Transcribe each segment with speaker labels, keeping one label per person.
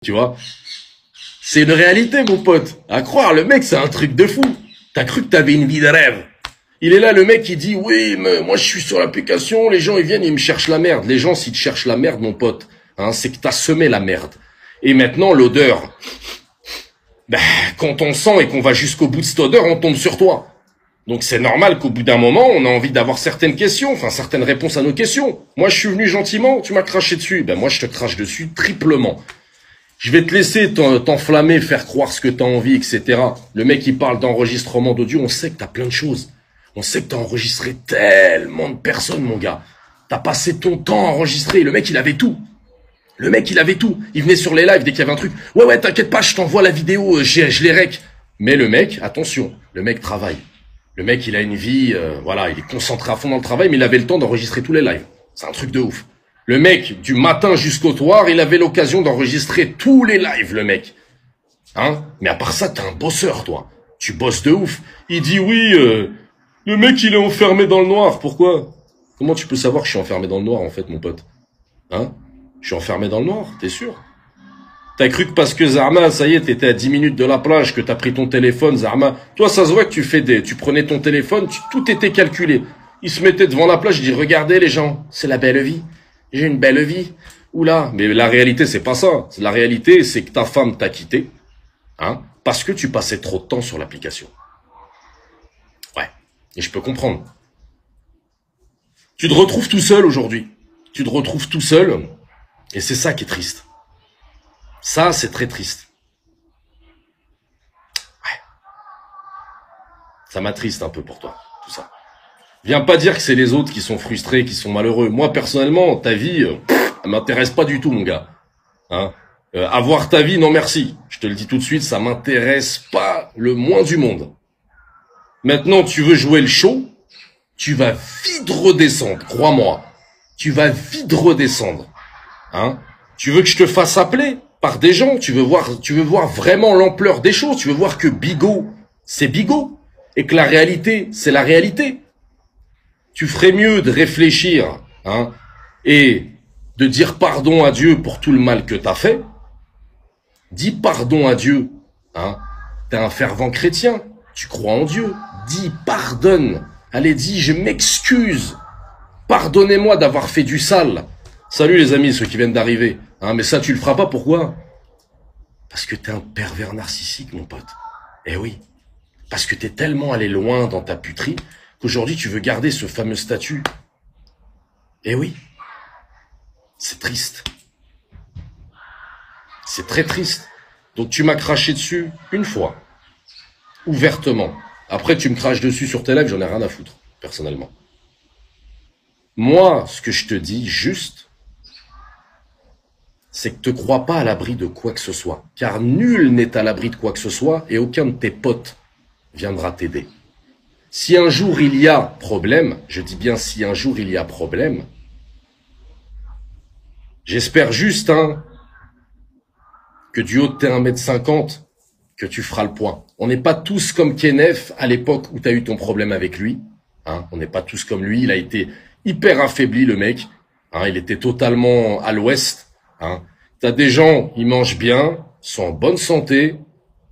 Speaker 1: Tu vois? C'est une réalité, mon pote. À croire, le mec, c'est un truc de fou. T'as cru que t'avais une vie de rêve. Il est là, le mec, il dit, oui, mais moi, je suis sur l'application, les gens, ils viennent, ils me cherchent la merde. Les gens, s'ils te cherchent la merde, mon pote, hein, c'est que t'as semé la merde. Et maintenant, l'odeur, ben, quand on sent et qu'on va jusqu'au bout de cette odeur, on tombe sur toi. Donc c'est normal qu'au bout d'un moment, on a envie d'avoir certaines questions, enfin certaines réponses à nos questions. Moi, je suis venu gentiment, tu m'as craché dessus. Ben moi, je te crache dessus triplement. Je vais te laisser t'enflammer, faire croire ce que t'as envie, etc. Le mec, il parle d'enregistrement d'audio, on sait que t'as plein de choses. On sait que t'as enregistré tellement de personnes, mon gars. T'as passé ton temps à enregistrer. Le mec, il avait tout. Le mec, il avait tout. Il venait sur les lives dès qu'il y avait un truc. Ouais, t'inquiète pas, je t'envoie la vidéo, je les rec. Mais le mec, attention, le mec travaille. Le mec, il a une vie, voilà, il est concentré à fond dans le travail, mais il avait le temps d'enregistrer tous les lives. C'est un truc de ouf. Le mec, du matin jusqu'au soir, il avait l'occasion d'enregistrer tous les lives, le mec. Hein? Mais à part ça, t'es un bosseur, toi. Tu bosses de ouf. Il dit oui, le mec, il est enfermé dans le noir. Pourquoi? Comment tu peux savoir que je suis enfermé dans le noir, en fait, mon pote? Hein? Je suis enfermé dans le noir, t'es sûr? T'as cru que parce que Zarma, ça y est, t'étais à 10 minutes de la plage, que t'as pris ton téléphone, Zarma. Toi, ça se voit que tu prenais ton téléphone, tout était calculé. Il se mettait devant la plage, il dit, regardez les gens, c'est la belle vie. J'ai une belle vie. Oula. Mais la réalité, c'est pas ça. La réalité, c'est que ta femme t'a quitté, hein, parce que tu passais trop de temps sur l'application. Ouais. Et je peux comprendre. Tu te retrouves tout seul aujourd'hui. Tu te retrouves tout seul. Et c'est ça qui est triste. Ça, c'est très triste. Ouais. Ça m'attriste un peu pour toi, tout ça. Viens pas dire que c'est les autres qui sont frustrés, qui sont malheureux. Moi, personnellement, ta vie, elle m'intéresse pas du tout, mon gars. Hein, avoir ta vie, non merci. Je te le dis tout de suite, ça m'intéresse pas le moins du monde. Maintenant, tu veux jouer le show, tu vas vite redescendre, crois-moi. Tu vas vite redescendre. Hein, tu veux que je te fasse appeler par des gens, tu veux voir vraiment l'ampleur des choses, tu veux voir que Bigot, c'est Bigot, et que la réalité, c'est la réalité. Tu ferais mieux de réfléchir, hein, et de dire pardon à Dieu pour tout le mal que t'as fait. Dis pardon à Dieu, hein. T'es un fervent chrétien, tu crois en Dieu. Dis pardonne. Allez, dis je m'excuse. Pardonnez-moi d'avoir fait du sale. Salut les amis, ceux qui viennent d'arriver. Hein, mais ça, tu le feras pas, pourquoi? Parce que t'es un pervers narcissique, mon pote. Eh oui. Parce que t'es tellement allé loin dans ta puterie qu'aujourd'hui, tu veux garder ce fameux statut. Eh oui. C'est triste. C'est très triste. Donc tu m'as craché dessus une fois. Ouvertement. Après, tu me craches dessus sur tes lives, j'en ai rien à foutre, personnellement. Moi, ce que je te dis, juste, c'est que te crois pas à l'abri de quoi que ce soit. Car nul n'est à l'abri de quoi que ce soit et aucun de tes potes viendra t'aider. Si un jour il y a problème, je dis bien si un jour il y a problème, j'espère juste, hein, que du haut de tes 1m50, que tu feras le point. On n'est pas tous comme Kenneth à l'époque où tu as eu ton problème avec lui. Hein, on n'est pas tous comme lui. Il a été hyper affaibli, le mec. Hein, il était totalement à l'ouest. Hein. Tu as des gens, ils mangent bien, sont en bonne santé.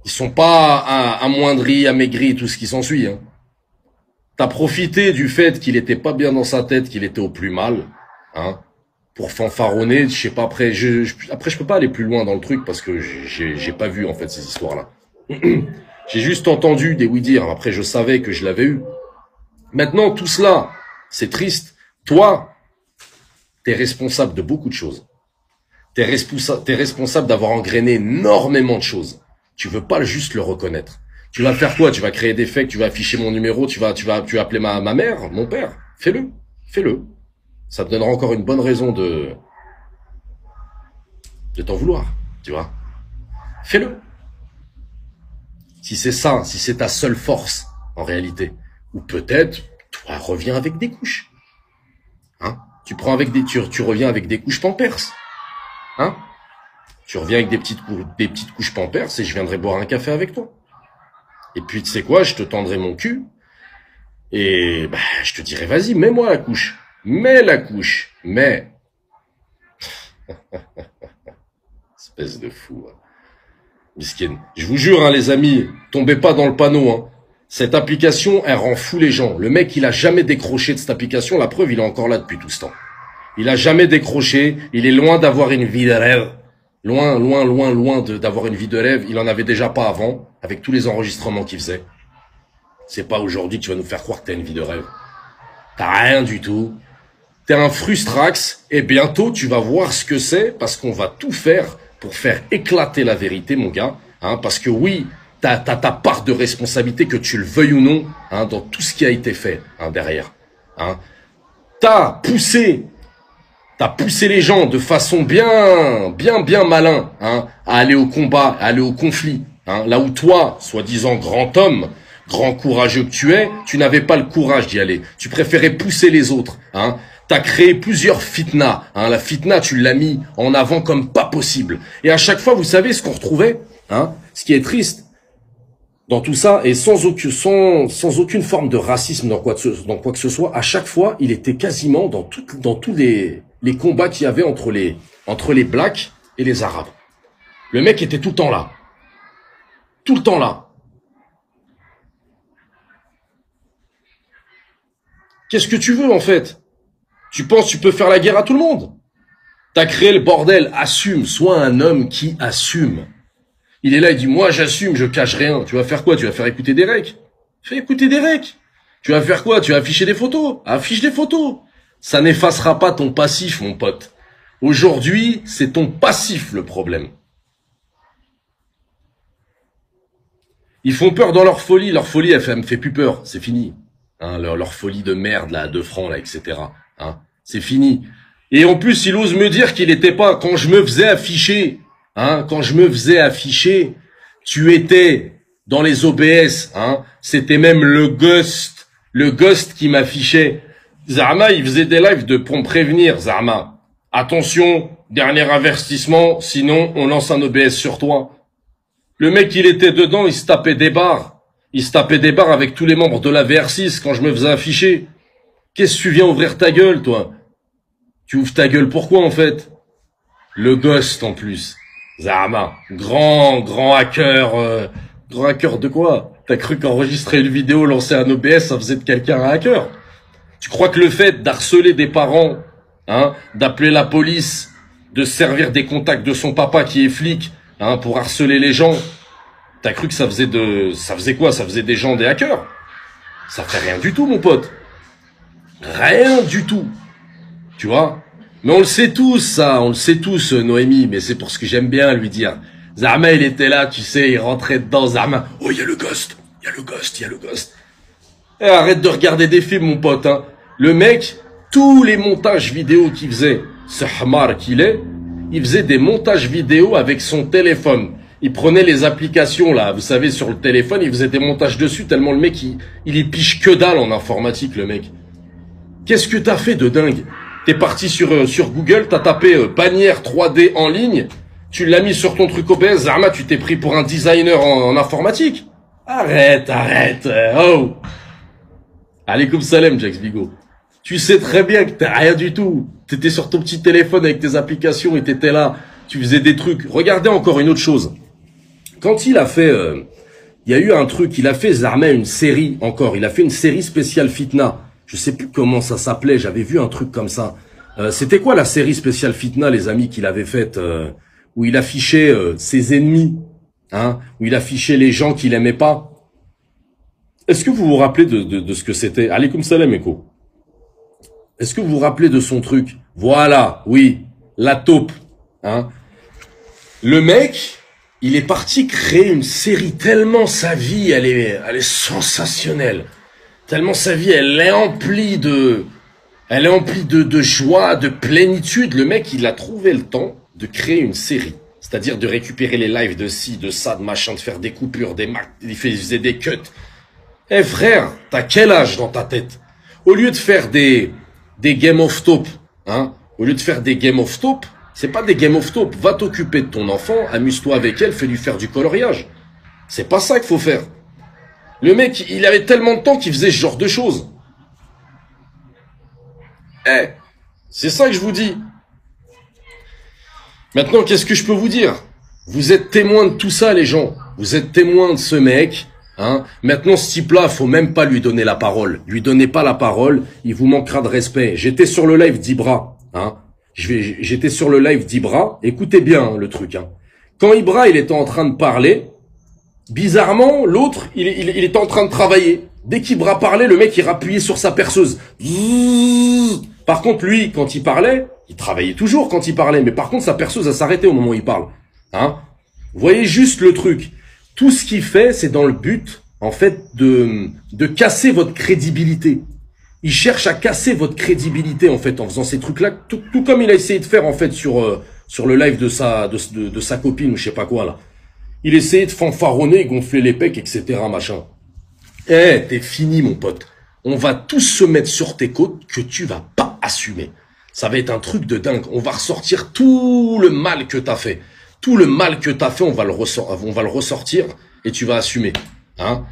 Speaker 1: Ils sont pas amoindris, amaigris, tout ce qui s'ensuit. Hein. Tu as profité du fait qu'il était pas bien dans sa tête, qu'il était au plus mal. Hein. Pour fanfaronner, je sais pas, après je peux pas aller plus loin dans le truc parce que j'ai pas vu en fait ces histoires-là. J'ai juste entendu des oui-dire, après je savais que je l'avais eu. Maintenant, tout cela, c'est triste. Toi, t'es responsable de beaucoup de choses. T'es responsable d'avoir engrainé énormément de choses. Tu veux pas juste le reconnaître. Tu vas faire quoi? Tu vas créer des fakes, tu vas afficher mon numéro, tu vas appeler ma mère, mon père. Fais-le. Fais-le. Ça te donnera encore une bonne raison de t'en vouloir, tu vois. Fais-le. Si c'est ça, si c'est ta seule force, en réalité. Ou peut-être, toi, reviens avec des couches. Hein? Tu reviens avec des couches Pampers. Hein? Tu reviens avec des petites couches Pampers et je viendrai boire un café avec toi. Et puis, tu sais quoi, je te tendrai mon cul. Et, bah, je te dirai, vas-y, mets-moi la couche. Mets la couche. Mais, c'est Espèce de fou. Hein. Miskin. Je vous jure, hein, les amis, tombez pas dans le panneau. Hein. Cette application, elle rend fou les gens. Le mec, il a jamais décroché de cette application. La preuve, il est encore là depuis tout ce temps. Il a jamais décroché. Il est loin d'avoir une vie de rêve. Loin d'avoir une vie de rêve. Il en avait déjà pas avant, avec tous les enregistrements qu'il faisait. C'est pas aujourd'hui que tu vas nous faire croire que t'as une vie de rêve. T'as rien du tout. T'es un frustrax. Et bientôt, tu vas voir ce que c'est, parce qu'on va tout faire pour faire éclater la vérité, mon gars. Hein, parce que oui, t'as ta part de responsabilité, que tu le veuilles ou non, hein, dans tout ce qui a été fait, hein, derrière. Hein. T'as poussé les gens de façon bien malin, hein, à aller au combat, à aller au conflit. Hein, là où toi, soi-disant grand homme, grand courageux que tu n'avais pas le courage d'y aller. Tu préférais pousser les autres. Hein. T'as créé plusieurs fitnas. Hein. La fitna, tu l'as mis en avant comme pas possible. Et à chaque fois, vous savez ce qu'on retrouvait, hein, ce qui est triste dans tout ça, et sans aucune forme de racisme dans quoi que ce soit, à chaque fois, il était quasiment dans tous les combats qu'il y avait entre les blacks et les arabes. Le mec était tout le temps là. Tout le temps là. Qu'est-ce que tu veux, en fait? Tu penses que tu peux faire la guerre à tout le monde? T'as créé le bordel, assume, sois un homme qui assume. Il est là, il dit, moi j'assume, je cache rien. Tu vas faire quoi? Tu vas faire écouter des recs? Fais écouter des recs. Tu vas faire quoi? Tu vas afficher des photos? Affiche des photos. Ça n'effacera pas ton passif, mon pote. Aujourd'hui, c'est ton passif le problème. Ils font peur dans leur folie. Leur folie, elle me fait plus peur. C'est fini. Hein, leur folie de merde, là, 2 francs, là, etc. Hein, c'est fini. Et en plus, il ose me dire qu'il était pas, quand je me faisais afficher, hein, tu étais dans les OBS, hein, c'était même le ghost qui m'affichait. Zama, il faisait des lives pour me prévenir, Zama. Attention, dernier avertissement, sinon on lance un OBS sur toi. Le mec, il était dedans, il se tapait des barres. Il se tapait des barres avec tous les membres de la VR6 quand je me faisais afficher. Qu'est-ce que tu viens ouvrir ta gueule, toi? Tu ouvres ta gueule pourquoi, en fait? Le ghost, en plus. Zama, grand hacker. Grand hacker de quoi? T'as cru qu'enregistrer une vidéo, lancer un OBS, ça faisait de quelqu'un un hacker? Tu crois que le fait d'harceler des parents, hein, d'appeler la police, de servir des contacts de son papa qui est flic, hein, pour harceler les gens, t'as cru que ça faisait quoi? Ça faisait des gens des hackers? Ça fait rien du tout, mon pote. Rien du tout. Tu vois? Mais on le sait tous, ça. On le sait tous, Noémie. Mais c'est pour ce que j'aime bien lui dire. Zama, il était là, tu sais, il rentrait dedans, Zama. Oh, il y a le ghost. Eh, arrête de regarder des films, mon pote, hein. Le mec, tous les montages vidéo qu'il faisait, ce hamar qu'il est, il faisait des montages vidéo avec son téléphone. Il prenait les applications, là, vous savez, sur le téléphone, il faisait des montages dessus, tellement le mec, il y piche que dalle en informatique, le mec. Qu'est-ce que t'as fait de dingue? T'es parti sur Google, t'as tapé bannière 3D en ligne, tu l'as mis sur ton truc OBS, Zama, tu t'es pris pour un designer en informatique? Arrête, oh! Alaikum salam, Jax Vigo. Tu sais très bien que t'as rien du tout. T'étais sur ton petit téléphone avec tes applications et t'étais là, tu faisais des trucs. Regardez encore une autre chose. Quand il a fait, il y a eu un truc, il a fait Zama une série encore, il a fait une série spéciale Fitna. Je sais plus comment ça s'appelait, j'avais vu un truc comme ça. C'était quoi la série spéciale Fitna, les amis, qu'il avait faite, où il affichait ses ennemis, hein, où il affichait les gens qu'il aimait pas. Est-ce que vous vous rappelez de ce que c'était? Alaykoum salam, Eko. Est-ce que vous vous rappelez de son truc? Voilà, oui, la taupe, hein. Le mec, il est parti créer une série tellement sa vie, elle est sensationnelle. Tellement sa vie, elle est emplie de joie, de plénitude. Le mec, il a trouvé le temps de créer une série. C'est-à-dire de récupérer les lives de ci, de ça, de machin, de faire des coupures, il faisait des cuts. Eh frère, t'as quel âge dans ta tête? Au lieu de faire des game of top, hein, au lieu de faire des game of top, c'est pas des game of top. Va t'occuper de ton enfant, amuse-toi avec elle, fais-lui faire du coloriage. C'est pas ça qu'il faut faire. Le mec, il avait tellement de temps qu'il faisait ce genre de choses. Eh, c'est ça que je vous dis. Maintenant, qu'est-ce que je peux vous dire? Vous êtes témoins de tout ça, les gens. Vous êtes témoins de ce mec. Hein. Maintenant, ce type-là, faut même pas lui donner la parole. Lui donnez pas la parole, il vous manquera de respect. J'étais sur le live d'Ibra. Hein. J'étais sur le live d'Ibra. Écoutez bien hein, le truc. Hein. Quand Ibra, il était en train de parler, bizarrement, l'autre, il était en train de travailler. Dès qu'Ibra parlait, le mec, il rappuyait sur sa perceuse. Par contre, lui, quand il parlait, il travaillait toujours quand il parlait. Mais par contre, sa perceuse, elle s'arrêtait au moment où il parle. Hein. Vous voyez juste le truc. Tout ce qu'il fait, c'est dans le but, en fait, de casser votre crédibilité. Il cherche à casser votre crédibilité, en fait, en faisant ces trucs-là, tout comme il a essayé de faire, en fait, sur le live de sa copine ou je sais pas quoi, là. Il essayait de fanfaronner, gonfler les pecs, etc., machin. Eh, t'es fini, mon pote. On va tous se mettre sur tes côtes que tu vas pas assumer. Ça va être un truc de dingue. On va ressortir tout le mal que t'as fait. Tout le mal que t'as fait, on va le ressortir et tu vas assumer. Hein?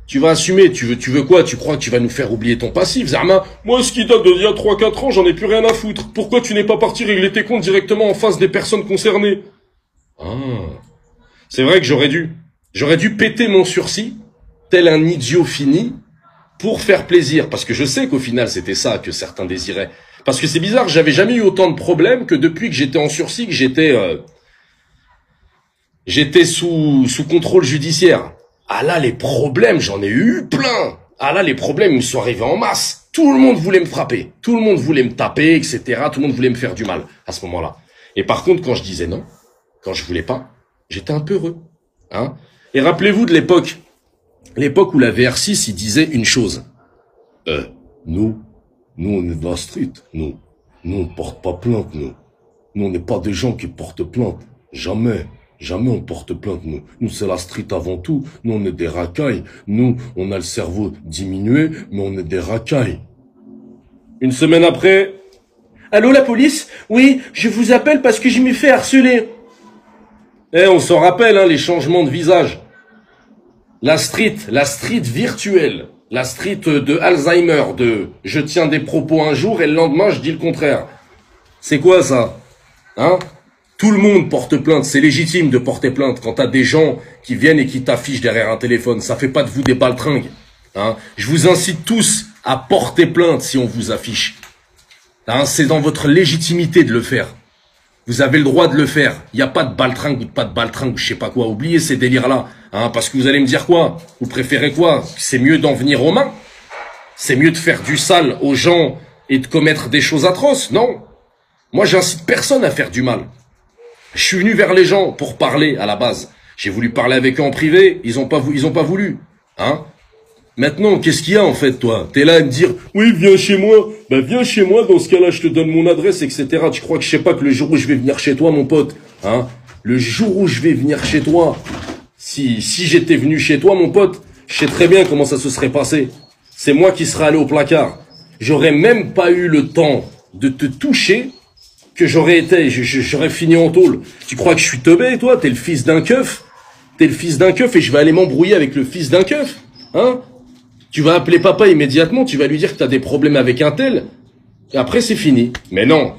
Speaker 1: Tu vas assumer. Tu veux quoi? Tu crois que tu vas nous faire oublier ton passif, Zarma? Moi, ce qui date d'il y a 3-4 ans, j'en ai plus rien à foutre. Pourquoi tu n'es pas parti régler tes comptes directement en face des personnes concernées? Ah. C'est vrai que j'aurais dû péter mon sursis, tel un idiot fini, pour faire plaisir. Parce que je sais qu'au final, c'était ça que certains désiraient. Parce que c'est bizarre, j'avais jamais eu autant de problèmes que depuis que j'étais en sursis, que j'étais sous contrôle judiciaire. Ah là, les problèmes, j'en ai eu plein. Ah là, les problèmes, ils me sont arrivés en masse. Tout le monde voulait me frapper. Tout le monde voulait me taper, etc. Tout le monde voulait me faire du mal à ce moment-là. Et par contre, quand je disais non, quand je voulais pas, j'étais un peu heureux. Hein. Et rappelez-vous de l'époque où la VR6, il disait une chose. Nous, on est de la street. Nous, on porte pas plainte, nous. Nous, on n'est pas des gens qui portent plainte. Jamais on porte plainte, nous. Nous, c'est la street avant tout. Nous, on est des racailles. Nous, on a le cerveau diminué, mais on est des racailles. Une semaine après... Allô, la police? Oui, je vous appelle parce que je m'ai fait harceler. Eh, on s'en rappelle, hein, les changements de visage. La street virtuelle. La street de Alzheimer, de je tiens des propos un jour et le lendemain, je dis le contraire. C'est quoi, ça? Hein? Tout le monde porte plainte, c'est légitime de porter plainte quand t'as des gens qui viennent et qui t'affichent derrière un téléphone. Ça fait pas de vous des baltringues. Hein. Je vous incite tous à porter plainte si on vous affiche. Hein, c'est dans votre légitimité de le faire. Vous avez le droit de le faire. Il n'y a pas de baltringue ou pas de baltringue ou je sais pas quoi. Oubliez ces délires-là. Hein, parce que vous allez me dire quoi? Vous préférez quoi? C'est mieux d'en venir aux mains? C'est mieux de faire du sale aux gens et de commettre des choses atroces? Non. Moi, j'incite personne à faire du mal. Je suis venu vers les gens pour parler à la base. J'ai voulu parler avec eux en privé, ils ont pas voulu. Hein? Maintenant, qu'est-ce qu'il y a en fait, toi? T'es là à me dire, oui, viens chez moi. Ben viens chez moi, dans ce cas-là, je te donne mon adresse, etc. Tu crois que je sais pas que le jour où je vais venir chez toi, mon pote, hein? Le jour où je vais venir chez toi, si j'étais venu chez toi, mon pote, je sais très bien comment ça se serait passé. C'est moi qui serais allé au placard. J'aurais même pas eu le temps de te toucher que j'aurais fini en tôle. Tu crois que je suis teubé, toi? T'es le fils d'un keuf? T'es le fils d'un keuf et je vais aller m'embrouiller avec le fils d'un keuf? Hein? Tu vas appeler papa immédiatement, tu vas lui dire que t'as des problèmes avec un tel, et après c'est fini. Mais non,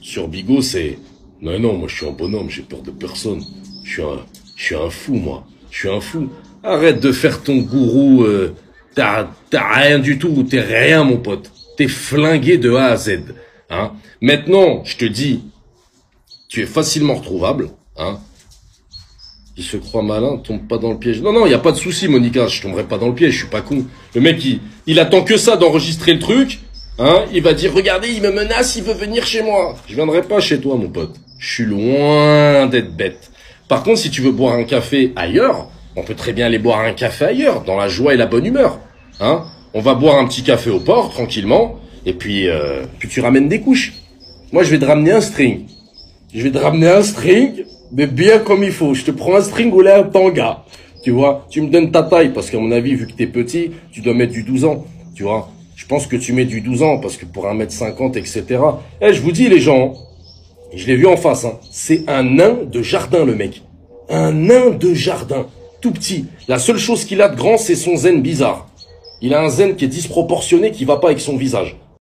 Speaker 1: sur Bigot c'est... Non, moi je suis un bonhomme, j'ai peur de personne. Je suis un fou, moi. Je suis un fou. Arrête de faire ton gourou, t'as rien du tout, t'es rien, mon pote. T'es flingué de A à Z. Hein? Maintenant, je te dis, tu es facilement retrouvable. Hein? Il se croit malin, tombe pas dans le piège. Non, il y a pas de souci, Monica, je tomberai pas dans le piège, je suis pas con. Le mec, il attend que ça d'enregistrer le truc. Hein? Il va dire, regardez, il me menace, il veut venir chez moi. Je viendrai pas chez toi, mon pote. Je suis loin d'être bête. Par contre, si tu veux boire un café ailleurs, on peut très bien aller boire un café ailleurs, dans la joie et la bonne humeur. Hein? On va boire un petit café au port, tranquillement, et puis tu ramènes des couches. Moi, je vais te ramener un string. Mais bien comme il faut. Je te prends un string ou là un tanga. Tu vois, tu me donnes ta taille, parce qu'à mon avis, vu que t'es petit, tu dois mettre du 12 ans. Tu vois, je pense que tu mets du 12 ans, parce que pour 1m50, etc. Eh, je vous dis, les gens, je l'ai vu en face, hein. C'est un nain de jardin, le mec. Un nain de jardin. Tout petit. La seule chose qu'il a de grand, c'est son zen bizarre. Il a un zen qui est disproportionné, qui va pas avec son visage.